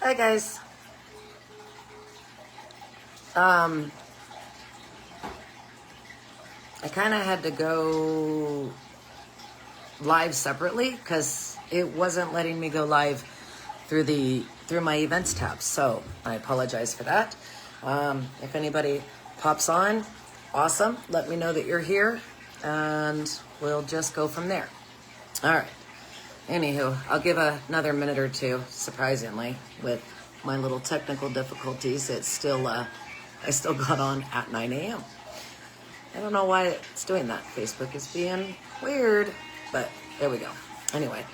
Hi guys. I kind of had to go live separately because it wasn't letting me go live through my events tab. So I apologize for that. If anybody pops on, awesome. Let me know that you're here and we'll just go from there. All right. Anywho, I'll give another minute or two, surprisingly, with my little technical difficulties. I still got on at 9 a.m. I don't know why it's doing that. Facebook is being weird, but there we go. Anyway,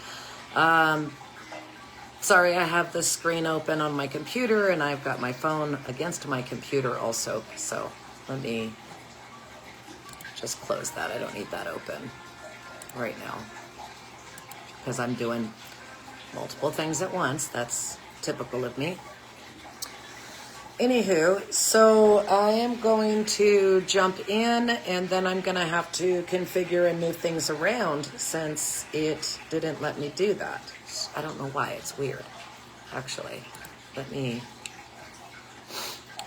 sorry, I have the screen open on my computer and I've got my phone against my computer also. So let me just close that. I don't need that open right now because I'm doing multiple things at once. That's typical of me. Anywho, so I am going to jump in and then I'm going to have to configure and move things around since it didn't let me do that. I don't know why. It's weird, actually. I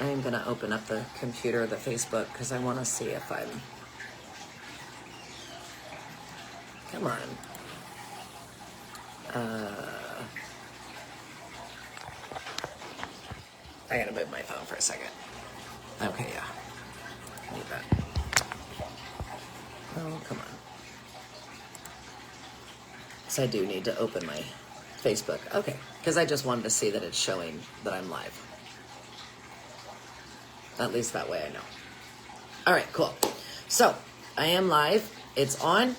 am going to open up the computer, the Facebook, because I want to see if I'm... Come on. I gotta move my phone for a second. Okay, yeah. Need that. Oh, come on. So I do need to open my Facebook. Okay, because I just wanted to see that it's showing that I'm live. At least that way I know. All right, cool. So I am live. It's on.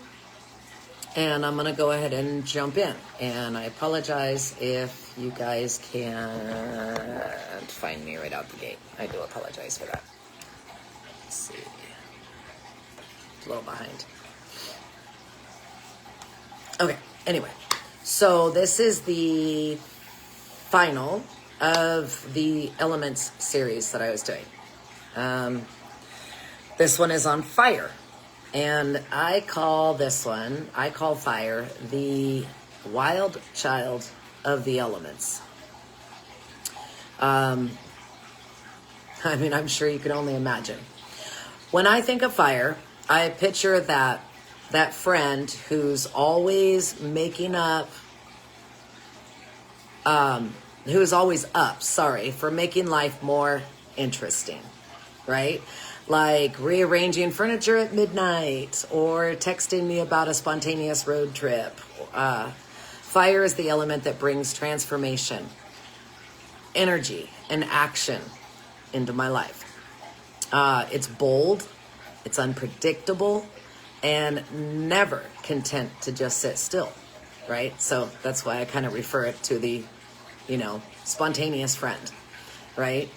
And I'm going to go ahead and jump in. And I apologize if you guys can't find me right out the gate. I do apologize for that. Let's see. A little behind. Okay, anyway. So this is the final of the Elements series that I was doing. This one is on fire. And I call fire, the wild child of the elements. I'm sure you can only imagine. When I think of fire, I picture that friend who's always for making life more interesting, right? Like rearranging furniture at midnight or texting me about a spontaneous road trip. Fire is the element that brings transformation, energy, and action into my life. It's bold, it's unpredictable, and never content to just sit still, right? So that's why I kind of refer it to the, spontaneous friend, right?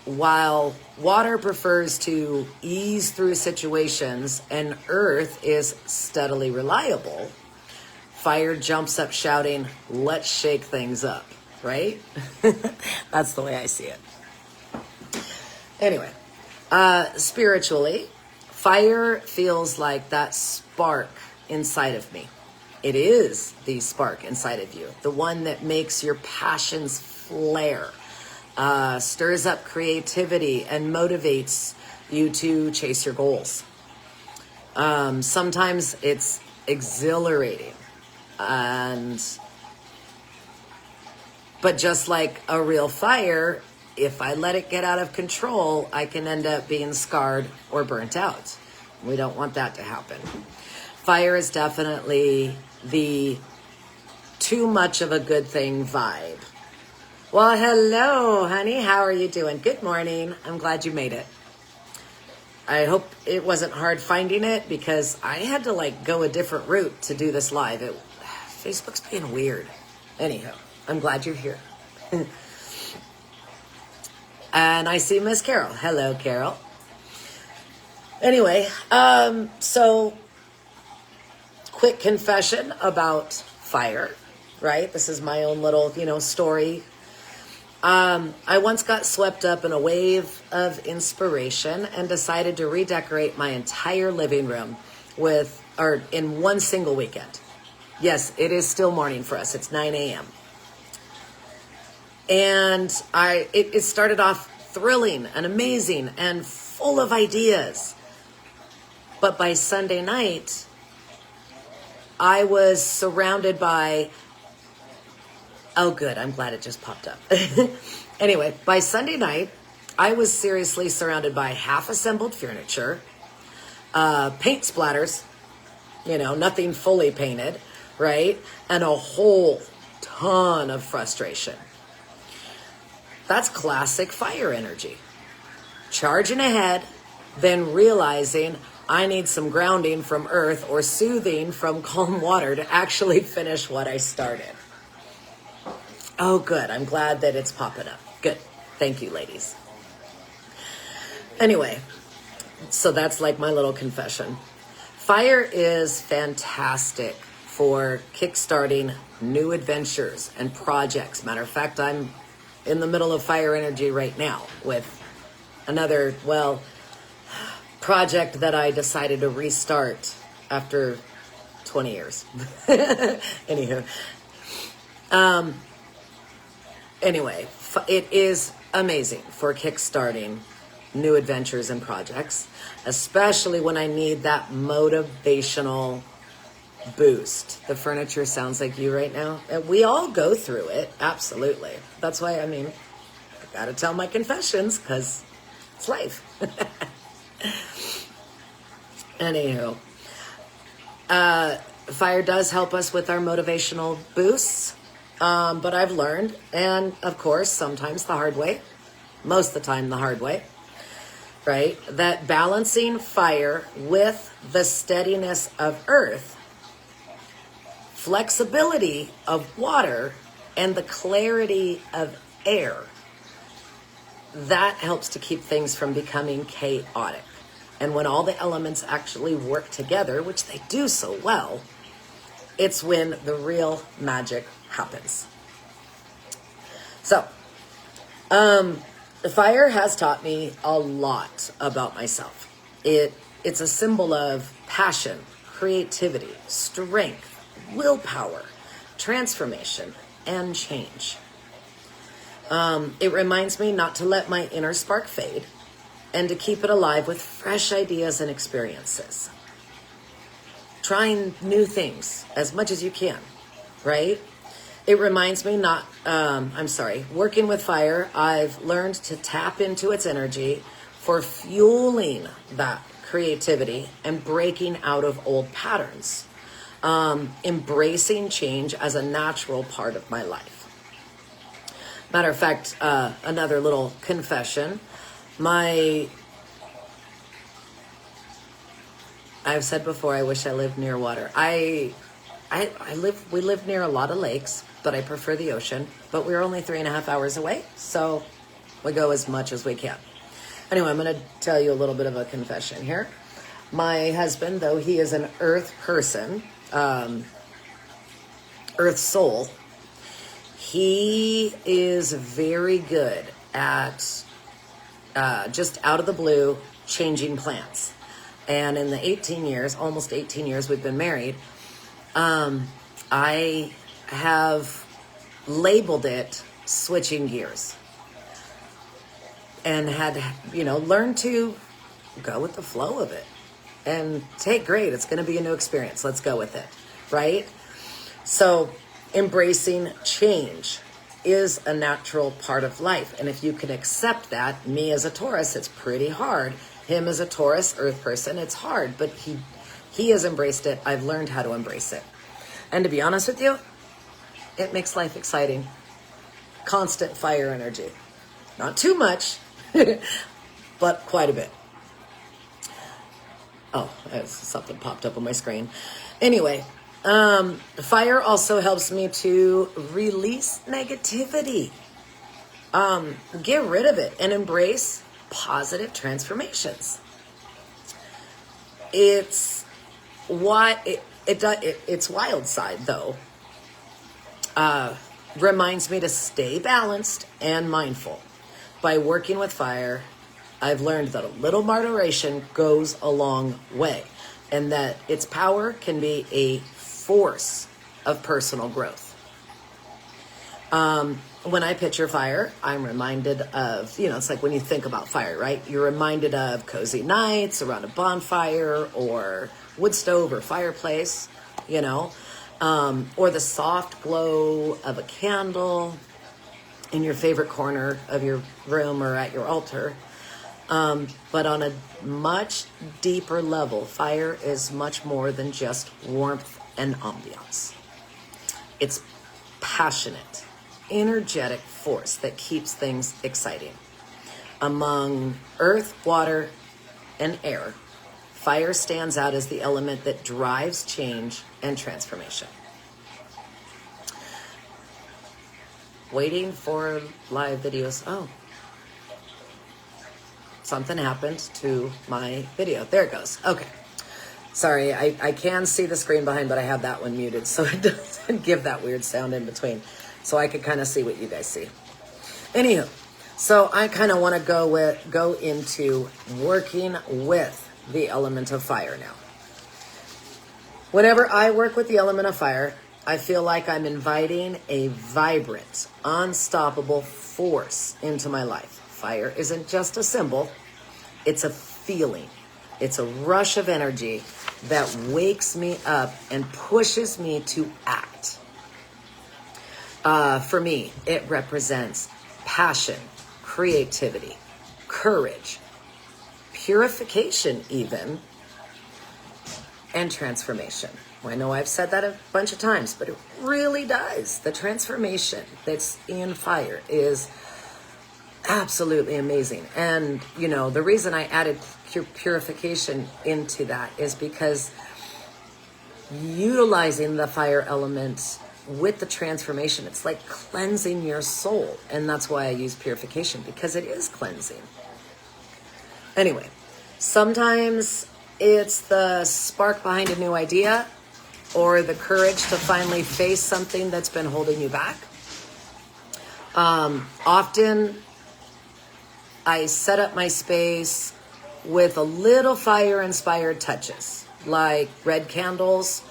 While water prefers to ease through situations and earth is steadily reliable, fire jumps up shouting, "Let's shake things up," right? That's the way I see it. Anyway, spiritually, fire feels like that spark inside of me. It is the spark inside of you, the one that makes your passions flare. Stirs up creativity and motivates you to chase your goals. Sometimes it's exhilarating, but just like a real fire, if I let it get out of control, I can end up being scarred or burnt out. We don't want that to happen. Fire is definitely the too much of a good thing vibe. Well, hello, honey. How are you doing? Good morning. I'm glad you made it. I hope it wasn't hard finding it because I had to go a different route to do this live. Facebook's being weird. Anyhow, I'm glad you're here. And I see Miss Carol. Hello, Carol. Anyway, so quick confession about fire, right? This is my own little, story. I once got swept up in a wave of inspiration and decided to redecorate my entire living room in one single weekend. Yes, it is still morning for us. It's 9 a.m. And it started off thrilling and amazing and full of ideas. But by Sunday night, I was surrounded by, oh good, I'm glad it just popped up. Anyway, by Sunday night, I was seriously surrounded by half-assembled furniture, paint splatters, nothing fully painted, right? And a whole ton of frustration. That's classic fire energy. Charging ahead, then realizing I need some grounding from earth or soothing from calm water to actually finish what I started. Oh, good. I'm glad that it's popping up. Good. Thank you, ladies. Anyway, so that's like my little confession. Fire is fantastic for kickstarting new adventures and projects. Matter of fact, I'm in the middle of fire energy right now with another, project that I decided to restart after 20 years. Anywho. Anyway, it is amazing for kickstarting new adventures and projects, especially when I need that motivational boost. The furniture sounds like you right now. We all go through it, absolutely. That's why, I gotta tell my confessions, because it's life. Anywho, fire does help us with our motivational boosts, but I've learned, and of course, sometimes the hard way, most of the time the hard way, right, that balancing fire with the steadiness of earth, flexibility of water, and the clarity of air, that helps to keep things from becoming chaotic. And when all the elements actually work together, which they do so well, it's when the real magic happens. So, the fire has taught me a lot about myself. It's a symbol of passion, creativity, strength, willpower, transformation, and change. It reminds me not to let my inner spark fade and to keep it alive with fresh ideas and experiences. Trying new things as much as you can, right? It reminds me working with fire, I've learned to tap into its energy for fueling that creativity and breaking out of old patterns. Embracing change as a natural part of my life. Matter of fact, another little confession. I've said before, I wish I lived near water. We live near a lot of lakes, but I prefer the ocean. But we're only 3.5 hours away, so we go as much as we can. Anyway, I'm going to tell you a little bit of a confession here. My husband, though he is an earth person, earth soul, he is very good at just out of the blue changing plans. And in the almost 18 years we've been married, I have labeled it switching gears and had, learned to go with the flow of it and take great. It's going to be a new experience. Let's go with it. Right? So embracing change is a natural part of life. And if you can accept that, me as a Taurus, it's pretty hard. Him as a Taurus, earth person, it's hard, but he has embraced it. I've learned how to embrace it. And to be honest with you, it makes life exciting. Constant fire energy. Not too much, but quite a bit. Oh, something popped up on my screen. Anyway, fire also helps me to release negativity. Get rid of it and embrace positive transformations. It's its wild side, though, reminds me to stay balanced and mindful. By working with fire, I've learned that a little moderation goes a long way, and that its power can be a force of personal growth. When I picture fire, I'm reminded of, it's like when you think about fire, right? You're reminded of cozy nights around a bonfire or wood stove or fireplace, or the soft glow of a candle in your favorite corner of your room or at your altar. But on a much deeper level, fire is much more than just warmth and ambiance. It's passionate, energetic force that keeps things exciting. Among earth, water, and air, fire stands out as the element that drives change and transformation. Waiting for live videos. Oh, something happened to my video. There it goes. Okay. Sorry, I can see the screen behind, but I have that one muted, so it doesn't give that weird sound in between. So I could kind of see what you guys see. Anywho, so I kind of want to go into working with the element of fire now. Whenever I work with the element of fire, I feel like I'm inviting a vibrant, unstoppable force into my life. Fire isn't just a symbol, it's a feeling. It's a rush of energy that wakes me up and pushes me to act. For me, it represents passion, creativity, courage, purification even, and transformation. I know I've said that a bunch of times, but it really does. The transformation that's in fire is absolutely amazing. And, the reason I added purification into that is because utilizing the fire element with the transformation, it's like cleansing your soul. And that's why I use purification, because it is cleansing. Anyway, sometimes it's the spark behind a new idea or the courage to finally face something that's been holding you back. Often I set up my space with a little fire-inspired touches, like red candles,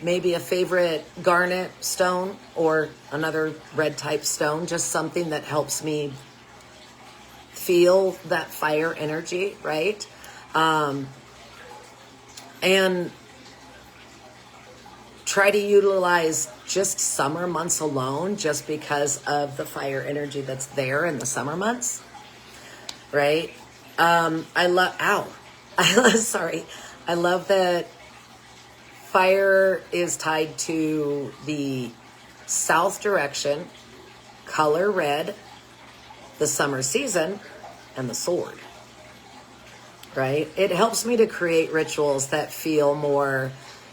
maybe a favorite garnet stone or another red type stone, just something that helps me feel that fire energy, right? And try to utilize just summer months alone, just because of the fire energy that's there in the summer months, right? I love that fire is tied to the south direction, color red, the summer season, and the sword, right? It helps me to create rituals that feel more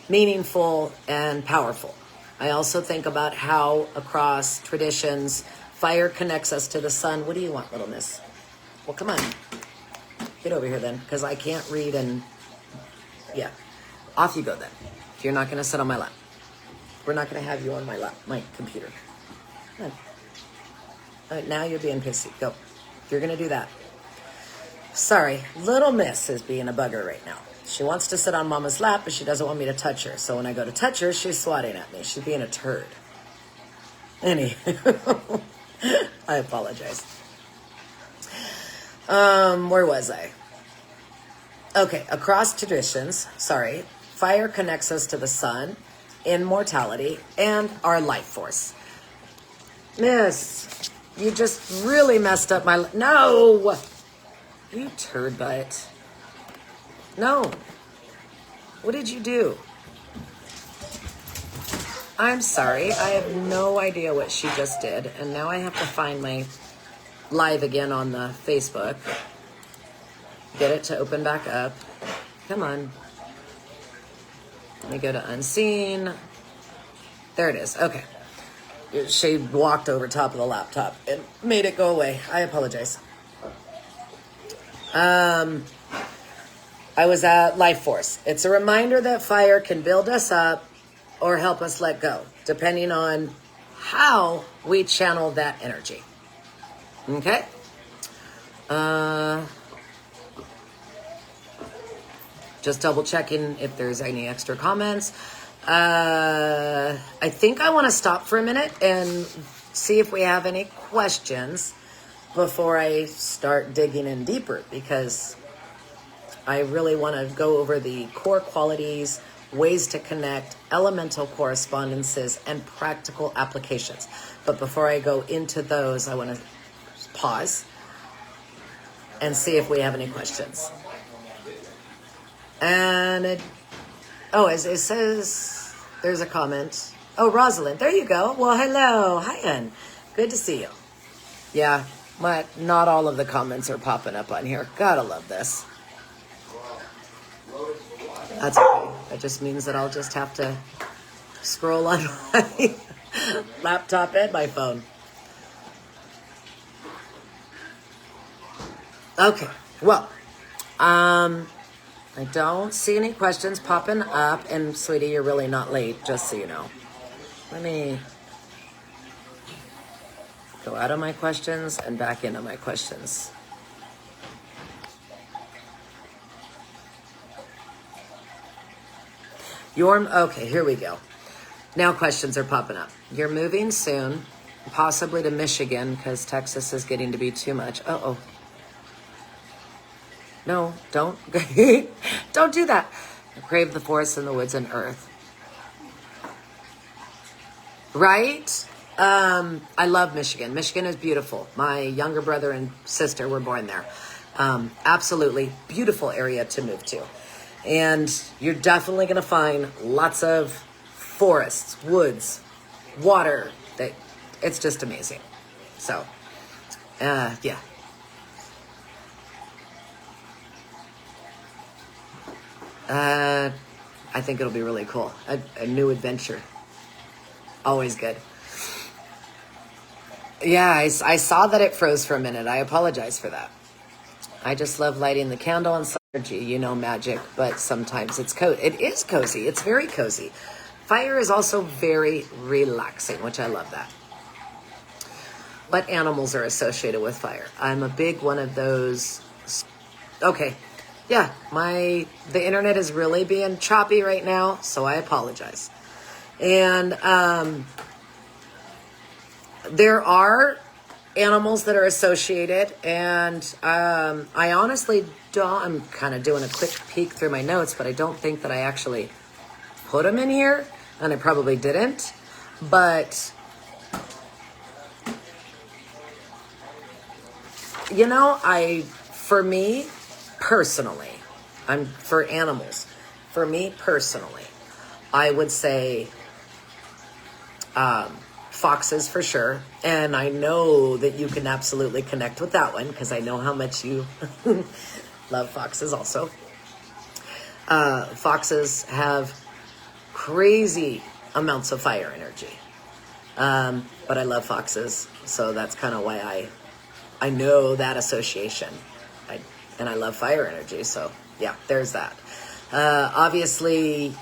meaningful and powerful. I also think about how across traditions, fire connects us to the sun. What do you want, little miss? Well, come on. Get over here then, because I can't read and, yeah. Off you go then. If you're not going to sit on my lap. We're not going to have you on my lap, my computer. Come on. All right, now you're being pissy. Go. You're going to do that. Sorry, little miss is being a bugger right now. She wants to sit on mama's lap, but she doesn't want me to touch her. So when I go to touch her, she's swatting at me. She's being a turd. Anywho, I apologize. Where was I? Okay, across traditions, fire connects us to the sun, immortality, and our life force. Miss, you just really messed up my... No! You turd butt. No. What did you do? I'm sorry. I have no idea what she just did. And now I have to find my live again on the Facebook. Get it to open back up. Come on. Let me go to unseen. There it is. Okay. She walked over top of the laptop and made it go away. I apologize. I was at Life Force. It's a reminder that fire can build us up or help us let go, depending on how we channel that energy. Okay? Just double checking if there's any extra comments. I think I want to stop for a minute and see if we have any questions before I start digging in deeper, because I really want to go over the core qualities, ways to connect, elemental correspondences, and practical applications. But before I go into those, I want to pause and see if we have any questions. And it says, there's a comment. Oh, Rosalind, there you go. Well, hello. Hi, Ann. Good to see you. Yeah, not all of the comments are popping up on here. Gotta love this. That's okay. That just means that I'll just have to scroll on my laptop and my phone. Okay, well, I don't see any questions popping up, and sweetie, you're really not late, just so you know. Let me go out of my questions and back into my questions. Okay, here we go. Now questions are popping up. You're moving soon, possibly to Michigan, because Texas is getting to be too much. Uh-oh. No, don't. Don't do that. Crave the forest and the woods and earth. Right? I love Michigan. Michigan is beautiful. My younger brother and sister were born there. Absolutely beautiful area to move to. And you're definitely going to find lots of forests, woods, water. It's just amazing. So, yeah. I think it'll be really cool. A new adventure. Always good. Yeah, I saw that it froze for a minute. I apologize for that. I just love lighting the candle and energy, magic, but sometimes it's it is cozy. It's very cozy. Fire is also very relaxing, which I love that. What animals are associated with fire? I'm a big one of those. Okay. Yeah, the internet is really being choppy right now, so I apologize. And there are animals that are associated, and I honestly don't. I'm kind of doing a quick peek through my notes, but I don't think that I actually put them in here, and I probably didn't. But for me personally, for animals. For me personally, I would say foxes for sure. And I know that you can absolutely connect with that one because I know how much you love foxes also. Foxes have crazy amounts of fire energy. But I love foxes, so that's kind of why I know that association. And I love fire energy, so yeah, there's that. Obviously,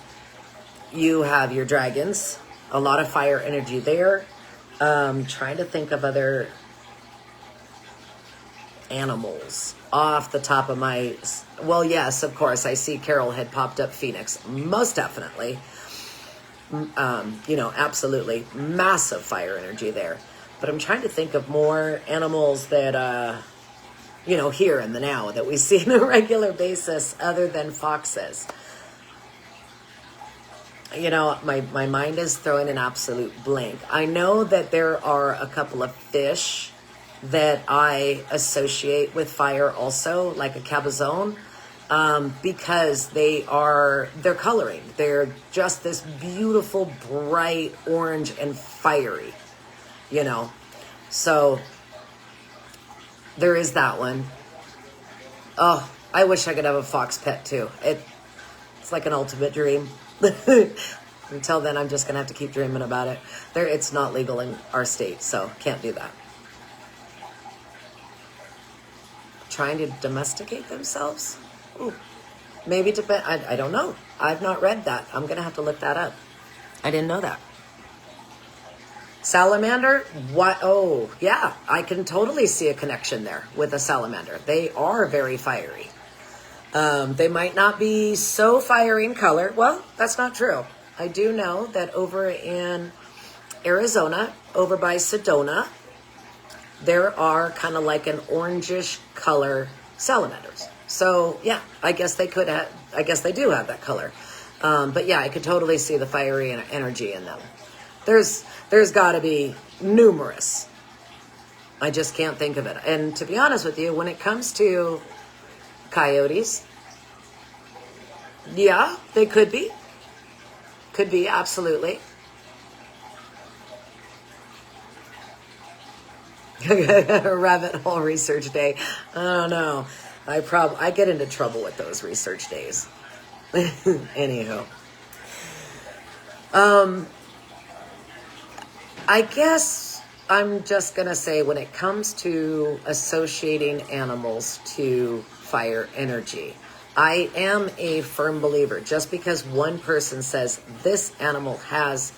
you have your dragons, a lot of fire energy there. Trying to think of other animals off the top of my... Well, yes, of course, I see Carol had popped up Phoenix. Most definitely. Absolutely. Massive fire energy there. But I'm trying to think of more animals that... here in the now that we see on a regular basis other than foxes. My mind is throwing an absolute blank. I know that there are a couple of fish that I associate with fire also, like a cabezon, because they're coloring. They're just this beautiful, bright orange and fiery, So there is that one. Oh, I wish I could have a fox pet too. It's like an ultimate dream. Until then, I'm just going to have to keep dreaming about it. It's not legal in our state, so can't do that. Trying to domesticate themselves? Ooh, maybe I don't know. I've not read that. I'm going to have to look that up. I didn't know that. Salamander? What? Oh, yeah. I can totally see a connection there with a salamander. They are very fiery. They might not be so fiery in color. Well, that's not true. I do know that over in Arizona, over by Sedona, there are kind of like an orangish color salamanders. So yeah, I guess they could have, I guess they do have that color. But yeah, I could totally see the fiery energy in them. There's got to be numerous. I just can't think of it. And to be honest with you, when it comes to coyotes, yeah, they could be. Could be, absolutely. Rabbit hole research day. I don't know. I get into trouble with those research days. Anywho. I guess I'm just going to say when it comes to associating animals to fire energy, I am a firm believer. Just because one person says this animal has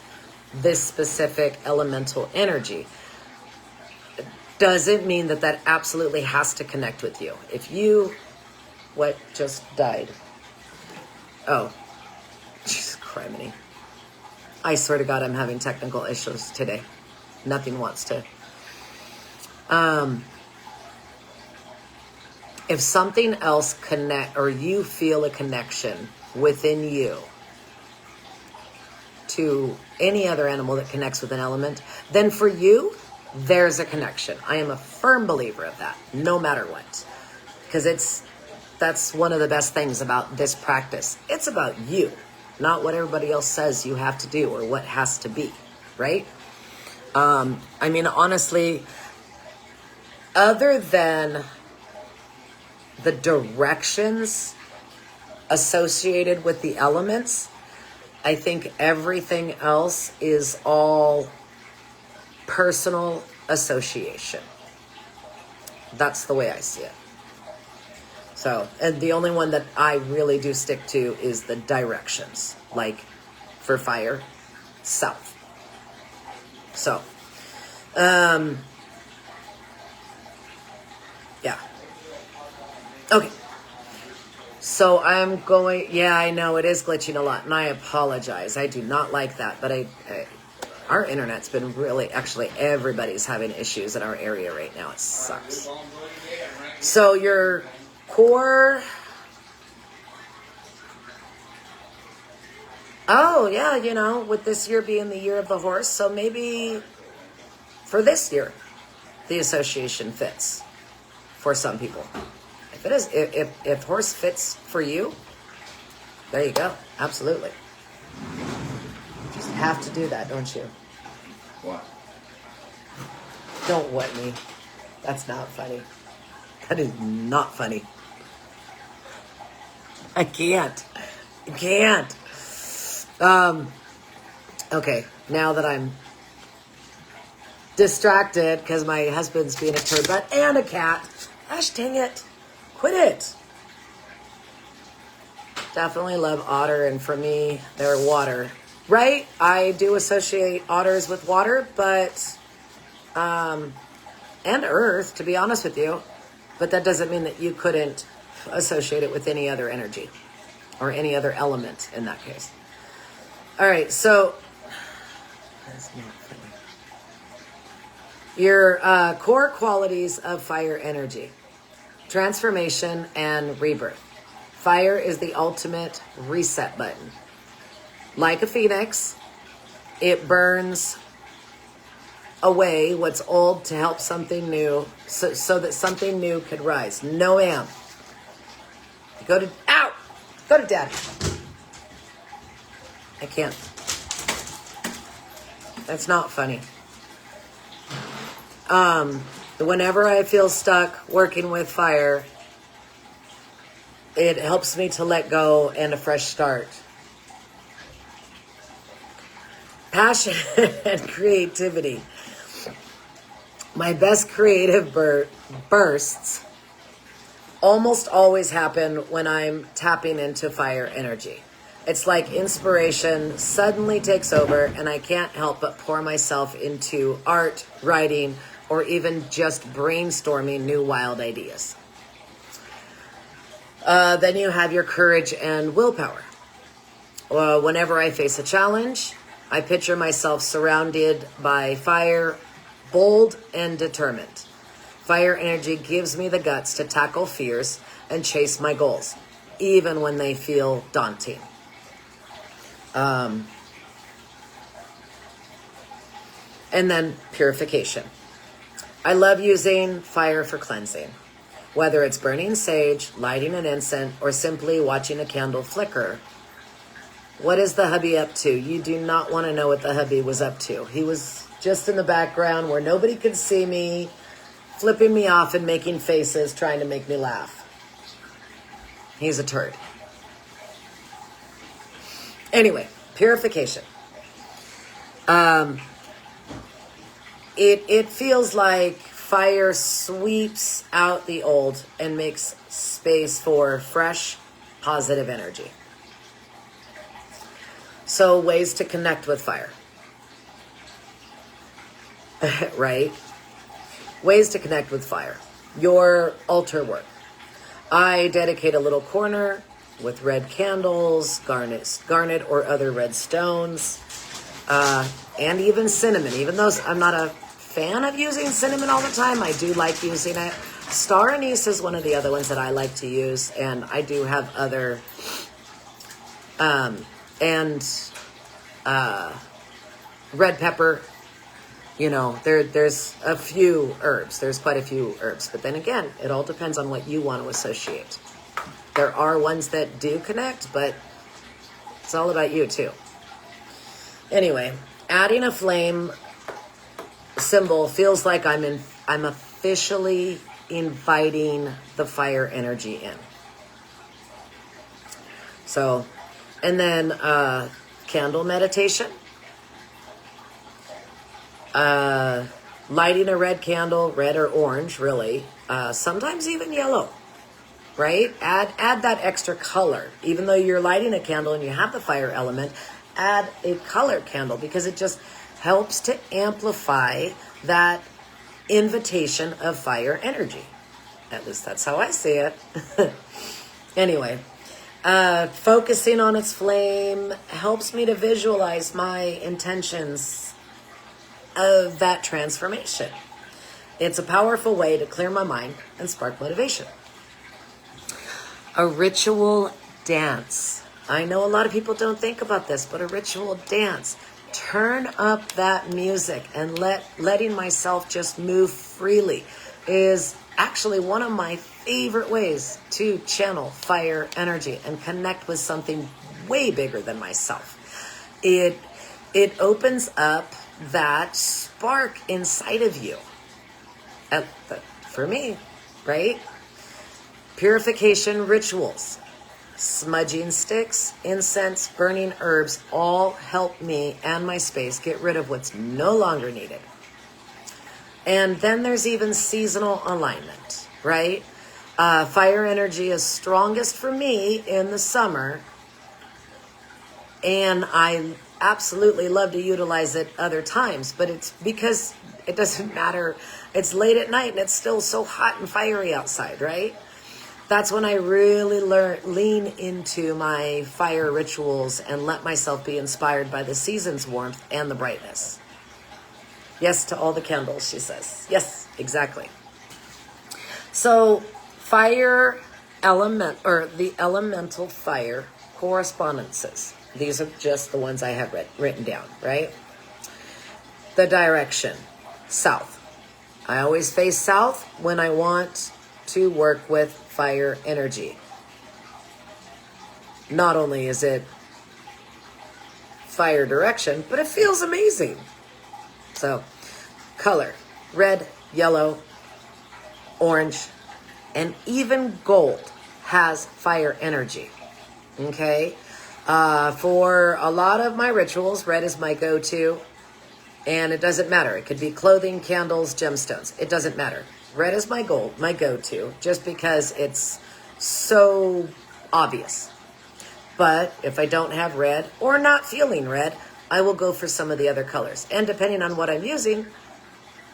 this specific elemental energy doesn't mean that that absolutely has to connect with you. If you, what just died? Oh, Jesus criminy. I swear to God, I'm having technical issues today. Nothing wants to. If something else connect, or you feel a connection within you to any other animal that connects with an element, then for you, there's a connection. I am a firm believer of that, no matter what. Because that's one of the best things about this practice. It's about you, not what everybody else says you have to do or what has to be, right? I mean, honestly, other than the directions associated with the elements, I think everything else is all personal association. That's the way I see it. So, and the only one that I really do stick to is the directions, like for fire, south. So, yeah. Okay. So I'm going, yeah, I know it is glitching a lot, and I apologize. I do not like that, but our internet's been really, actually, everybody's having issues in our area right now. It sucks. So your core, oh, yeah, you know, with this year being the year of the horse, so maybe for this year, the association fits for some people. If it is, if horse fits for you, there you go. Absolutely. You just have to do that, don't you? What? Don't what me. That's not funny. That is not funny. I can't. Okay, now that I'm distracted because my husband's being a turd butt and a cat. Gosh dang it. Quit it. Definitely love otter, and for me, they're water. Right? I do associate otters with water, but and earth, to be honest with you. But that doesn't mean that you couldn't associate it with any other energy or any other element in that case. All right, so that's not funny. Your core qualities of fire energy: transformation and rebirth. Fire is the ultimate reset button. Like a phoenix, it burns away what's old to help something new, so that something new could rise. No ma'am. Go to daddy. I can't. That's not funny. Whenever I feel stuck working with fire, it helps me to let go and a fresh start. Passion and creativity. My best creative bursts almost always happen when I'm tapping into fire energy. It's like inspiration suddenly takes over and I can't help but pour myself into art, writing, or even just brainstorming new wild ideas. Then you have your courage and willpower. Whenever I face a challenge, I picture myself surrounded by fire, bold and determined. Fire energy gives me the guts to tackle fears and chase my goals, even when they feel daunting. And then purification. I love using fire for cleansing. Whether it's burning sage, lighting an incense, or simply watching a candle flicker. What is the hubby up to? You do not want to know what the hubby was up to. He was just in the background where nobody could see me, flipping me off and making faces, trying to make me laugh. He's a turd. Anyway, purification. It feels like fire sweeps out the old and makes space for fresh, positive energy. So ways to connect with fire. Right? Ways to connect with fire. Your altar work. I dedicate a little corner with red candles, garnet or other red stones, and even cinnamon. Even though I'm not a fan of using cinnamon all the time, I do like using it. Star anise is one of the other ones that I like to use, and I do have other, red pepper. You know, there's a few herbs. There's quite a few herbs. But then again, it all depends on what you want to associate. There are ones that do connect, but it's all about you too. Anyway, adding a flame symbol feels like I'm officially inviting the fire energy in. So, and then candle meditation. Lighting a red candle, red or orange, really. Sometimes even yellow, right? Add that extra color. Even though you're lighting a candle and you have the fire element, add a colored candle because it just helps to amplify that invitation of fire energy. At least that's how I see it. Anyway, focusing on its flame helps me to visualize my intentions of that transformation. It's a powerful way to clear my mind and spark motivation. A ritual dance. I know a lot of people don't think about this, but a ritual dance. Turn up that music and letting myself just move freely is actually one of my favorite ways to channel fire energy and connect with something way bigger than myself. It opens up that spark inside of you. For me, right? Purification rituals, smudging sticks, incense, burning herbs, all help me and my space get rid of what's no longer needed. And then there's even seasonal alignment, right? Fire energy is strongest for me in the summer, and I absolutely love to utilize it other times, but it's because it doesn't matter. It's late at night and it's still so hot and fiery outside, right? That's when I really lean into my fire rituals and let myself be inspired by the season's warmth and the brightness. Yes to all the candles, she says. Yes, exactly. So fire element, or the elemental fire correspondences. These are just the ones I have written down, right? The direction, south. I always face south when I want to work with fire energy. Not only is it fire direction, but it feels amazing. So, color, red, yellow, orange, and even gold has fire energy, okay? For a lot of my rituals, red is my go-to, and it doesn't matter. It could be clothing, candles, gemstones. It doesn't matter. Red is my go-to, just because it's so obvious. But if I don't have red or not feeling red, I will go for some of the other colors. And depending on what I'm using,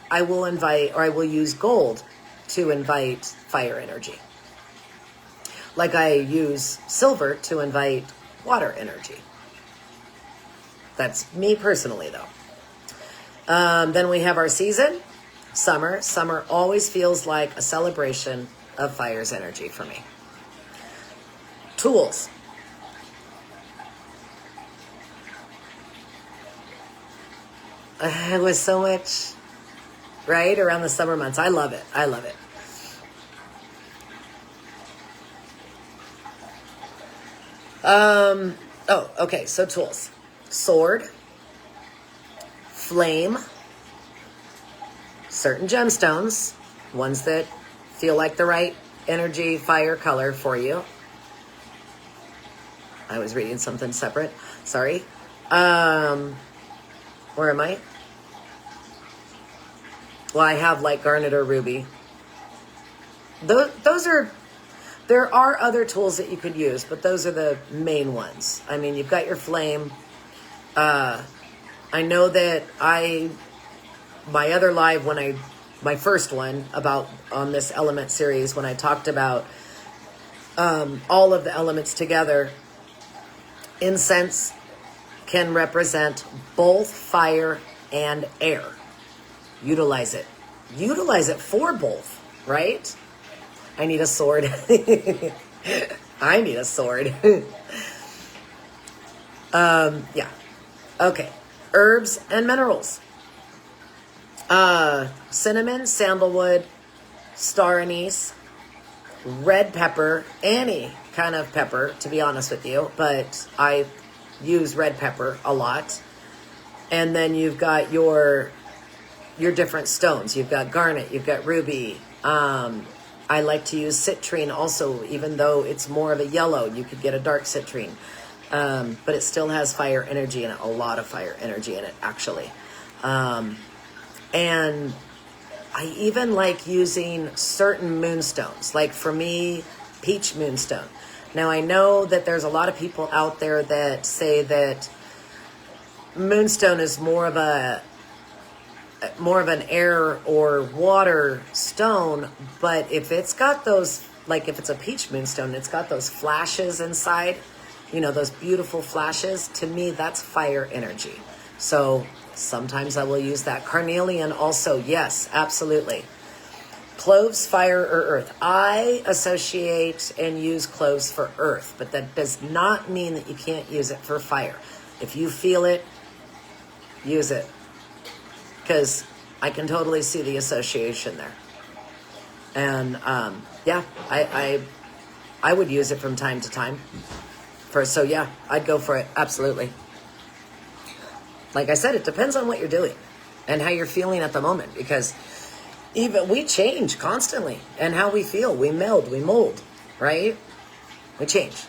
I will use gold to invite fire energy. Like I use silver to invite water energy. That's me personally, though. Then we have our season, summer. Summer always feels like a celebration of fire's energy for me. Tools. It was so much, right, around the summer months. I love it. I love it. Oh, okay, so tools. Sword, flame, certain gemstones, ones that feel like the right energy, fire, color for you. I was reading something separate. Sorry. Where am I? Well, I have like garnet or ruby. Those are, there are other tools that you could use, but those are the main ones. I mean, you've got your flame. I know that my other live, my first one about on this element series, when I talked about all of the elements together, incense can represent both fire and air. Utilize it. Utilize it for both, right? I need a sword. I need a sword. Yeah. Okay. Herbs and minerals. Cinnamon, sandalwood, star anise, red pepper, any kind of pepper, to be honest with you, but I use red pepper a lot. And then you've got your different stones. You've got garnet, you've got ruby. I like to use citrine also, even though it's more of a yellow. You could get a dark citrine. But it still has fire energy in it, a lot of fire energy in it, actually. And I even like using certain moonstones. Like for me, peach moonstone. Now I know that there's a lot of people out there that say that moonstone is more of an air or water stone, but if it's got those, like if it's a peach moonstone, it's got those flashes inside, you know, those beautiful flashes, to me, that's fire energy. So sometimes I will use that. Carnelian also, yes, absolutely. Cloves, fire, or earth. I associate and use cloves for earth, but that does not mean that you can't use it for fire. If you feel it, use it. Because I can totally see the association there. And yeah, I would use it from time to time. So yeah, I'd go for it. Absolutely. Like I said, it depends on what you're doing and how you're feeling at the moment, because even we change constantly, and how we feel, we meld, we mold, right? We change.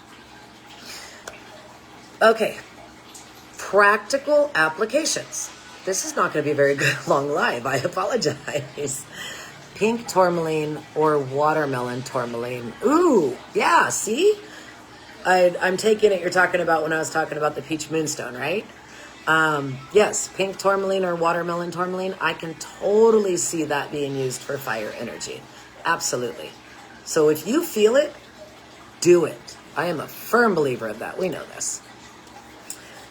Okay. Practical applications. This is not going to be a very good long live. I apologize. Pink tourmaline or watermelon tourmaline. Ooh, yeah, see? I'm taking it you're talking about when I was talking about the peach moonstone, right? Yes, pink tourmaline or watermelon tourmaline. I can totally see that being used for fire energy. Absolutely. So if you feel it, do it. I am a firm believer of that. We know this.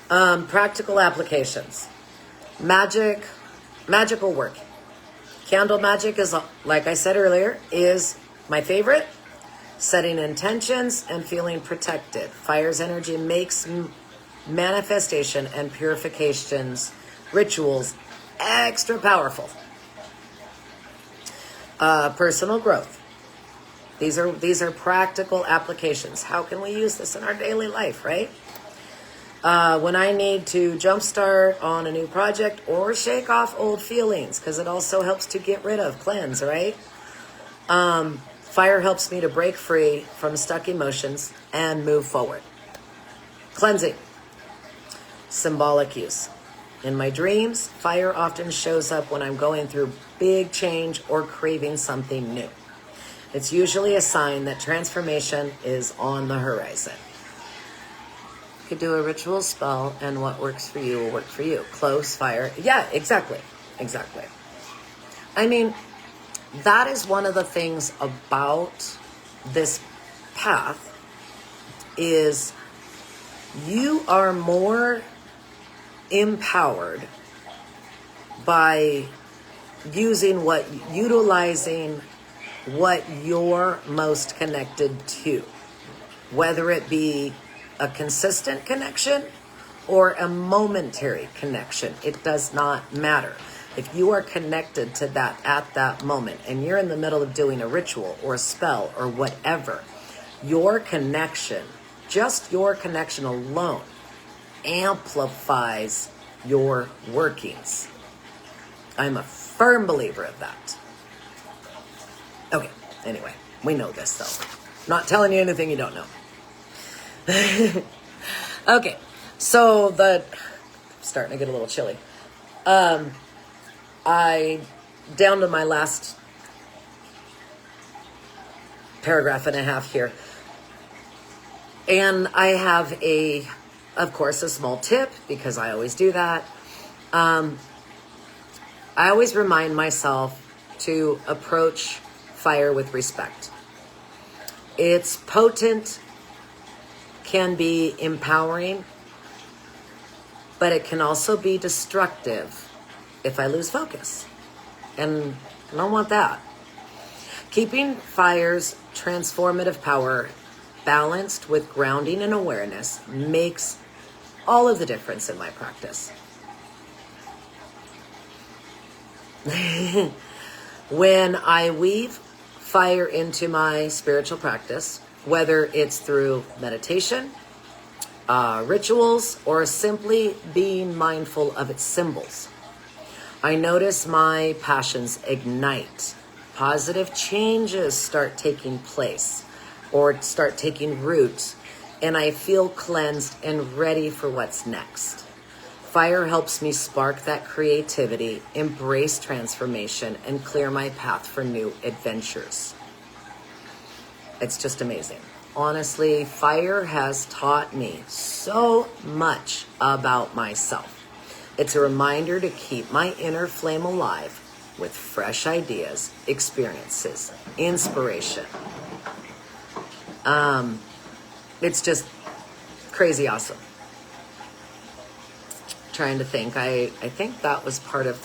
Practical applications. Magical work. Candle magic is, like I said earlier, is my favorite. Setting intentions and feeling protected. Fire's energy makes manifestation and purifications rituals extra powerful. Personal growth. These are practical applications. How can we use this in our daily life, right? When I need to jumpstart on a new project or shake off old feelings, because it also helps to get rid of, cleanse, right? Fire helps me to break free from stuck emotions and move forward. Cleansing. Symbolic use. In my dreams, fire often shows up when I'm going through big change or craving something new. It's usually a sign that transformation is on the horizon. You could do a ritual spell, and what works for you will work for you. Close, fire. Yeah, exactly. Exactly. I mean, that is one of the things about this path is you are more empowered by utilizing what you're most connected to, whether it be a consistent connection or a momentary connection. It does not matter. If you are connected to that at that moment and you're in the middle of doing a ritual or a spell or whatever, your connection, just your connection alone, amplifies your workings. I'm a firm believer of that. Okay, anyway, we know this though. Not telling you anything you don't know. Okay, so starting to get a little chilly. I down to my last paragraph and a half here. And I have of course, a small tip, because I always do that. I always remind myself to approach fire with respect. It's potent, can be empowering, but it can also be destructive if I lose focus. And I don't want that. Keeping fire's transformative power balanced with grounding and awareness makes all of the difference in my practice. When I weave fire into my spiritual practice, whether it's through meditation, rituals, or simply being mindful of its symbols, I notice my passions ignite. Positive changes start taking place or start taking root, and I feel cleansed and ready for what's next. Fire helps me spark that creativity, embrace transformation, and clear my path for new adventures. It's just amazing. Honestly, fire has taught me so much about myself. It's a reminder to keep my inner flame alive with fresh ideas, experiences, inspiration. It's just crazy awesome. Trying to think. I think that was part of...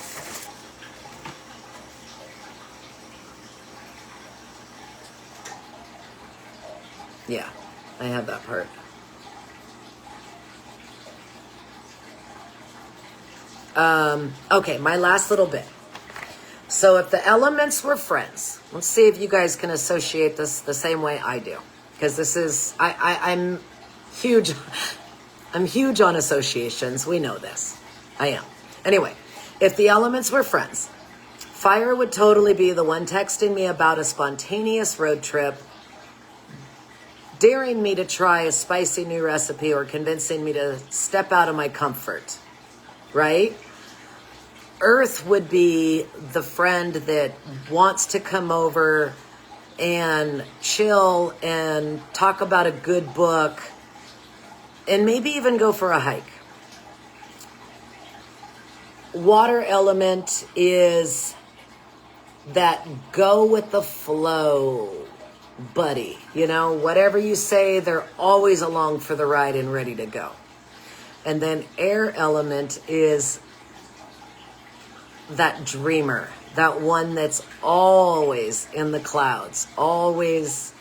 Yeah, I have that part. Okay, my last little bit. So if the elements were friends, let's see if you guys can associate this the same way I do. Because this is, I'm huge. I'm huge on associations. We know this. I am. Anyway, if the elements were friends, fire would totally be the one texting me about a spontaneous road trip, daring me to try a spicy new recipe, or convincing me to step out of my comfort, right? Earth would be the friend that wants to come over and chill and talk about a good book and maybe even go for a hike. Water element is that go with the flow buddy. You know, whatever you say, they're always along for the ride and ready to go. And then air element is that dreamer, that one that's always in the clouds, always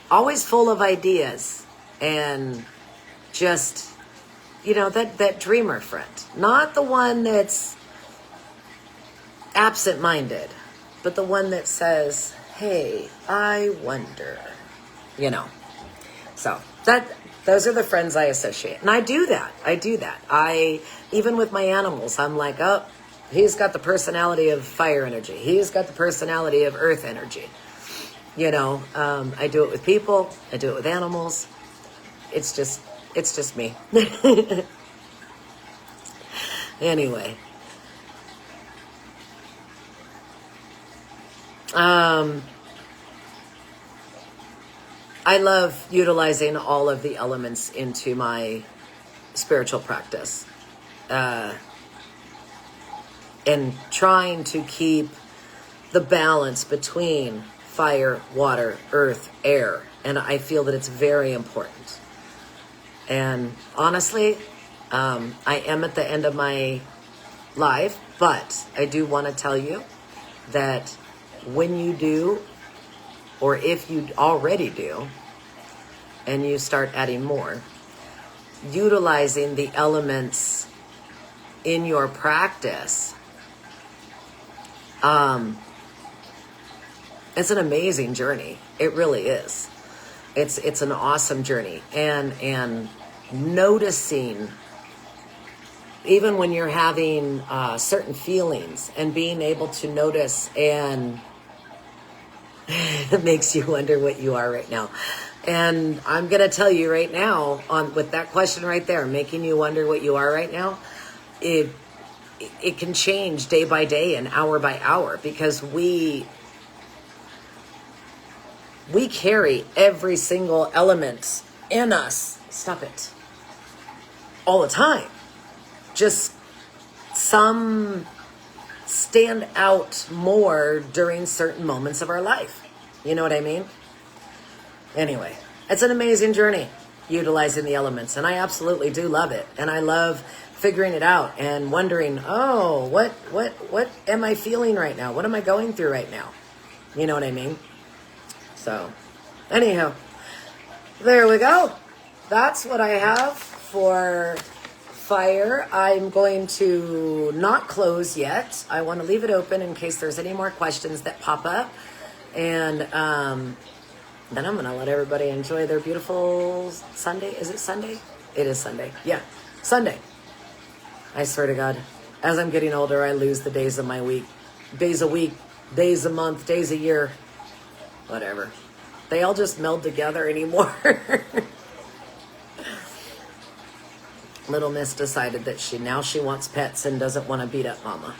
full of ideas, and just, you know, that dreamer friend. Not the one that's absent-minded, but the one that says, hey, I wonder, you know. So those are the friends I associate. And I do that. Even with my animals, I'm like, oh, he's got the personality of fire energy. He's got the personality of earth energy. You know, I do it with people. I do it with animals. It's just me. Anyway. I love utilizing all of the elements into my spiritual practice. And trying to keep the balance between fire, water, earth, air. And I feel that it's very important. And honestly, I am at the end of my live, but I do want to tell you that when you do, or if you already do, and you start adding more, utilizing the elements in your practice, it's an amazing journey. It really is. It's an awesome journey. And noticing, even when you're having certain feelings, and being able to notice, and it makes you wonder what you are right now. And I'm going to tell you right now, with that question right there, making you wonder what you are right now, it can change day by day and hour by hour, because we carry every single element in us. Stop it. All the time. Just some stand out more during certain moments of our life. You know what I mean? Anyway, it's an amazing journey utilizing the elements, and I absolutely do love it. And I love figuring it out and wondering, oh, what am I feeling right now? What am I going through right now? You know what I mean? So, anyhow, there we go. That's what I have for fire. I'm going to not close yet. I want to leave it open in case there's any more questions that pop up. And then I'm going to let everybody enjoy their beautiful Sunday. Is it Sunday? It is Sunday. Yeah, Sunday. I swear to God, as I'm getting older, I lose the days of my week. Days a week, days a month, days a year. Whatever. They all just meld together anymore. Little Miss decided that she wants pets and doesn't want to beat up Mama.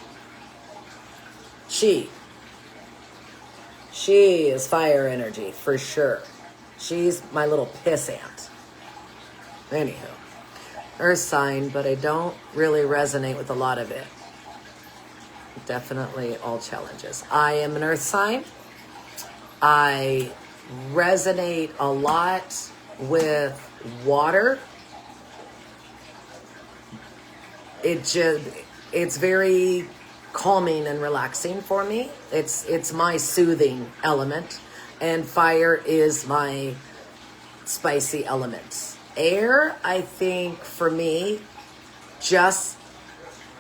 She is fire energy for sure. She's my little piss ant. Anywho, Earth sign, but I don't really resonate with a lot of it. Definitely all challenges. I am an Earth sign. I resonate a lot with water. It's very calming and relaxing for me. It's my soothing element, and fire is my spicy element. Air, I think for me, just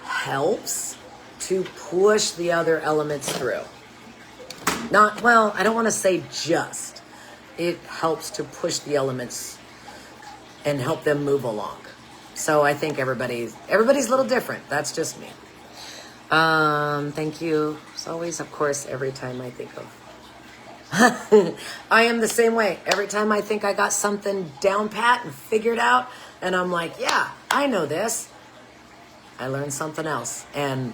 helps to push the other elements through. I don't want to say just. It helps to push the elements and help them move along. So I think everybody's a little different. That's just me. Thank you. As always, of course, every time I think of... I am the same way. Every time I think I got something down pat and figured out, and I'm like, yeah, I know this, I learned something else. And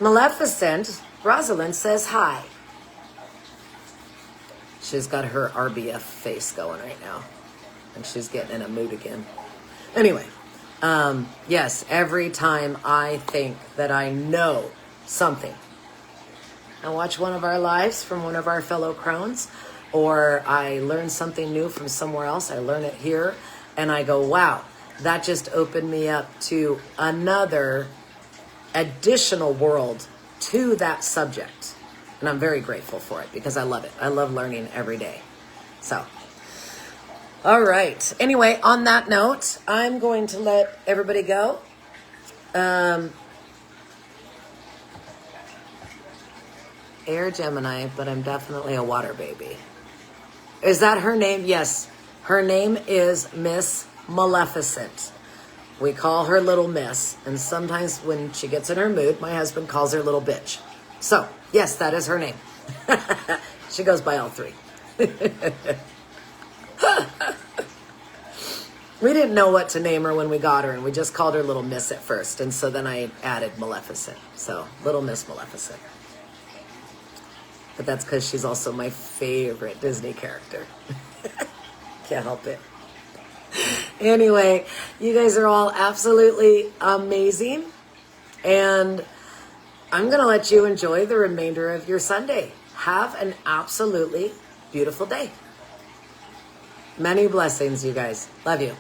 Maleficent, Rosalind says hi. She's got her RBF face going right now. And she's getting in a mood again. Anyway, yes, every time I think that I know something, I watch one of our lives from one of our fellow crones, or I learn something new from somewhere else, I learn it here, and I go, wow, that just opened me up to another additional world to that subject. And I'm very grateful for it because I love it. I love learning every day. So, all right. Anyway, on that note, I'm going to let everybody go. Air Gemini, but I'm definitely a water baby. Is that her name? Yes. Her name is Miss Maleficent. We call her Little Miss. And sometimes when she gets in her mood, my husband calls her Little Bitch. So, yes, that is her name. She goes by all three. We didn't know what to name her when we got her, and we just called her Little Miss at first. And so then I added Maleficent. So, Little Miss Maleficent. But that's because she's also my favorite Disney character. Can't help it. Anyway, you guys are all absolutely amazing. And I'm going to let you enjoy the remainder of your Sunday. Have an absolutely beautiful day. Many blessings, you guys. Love you.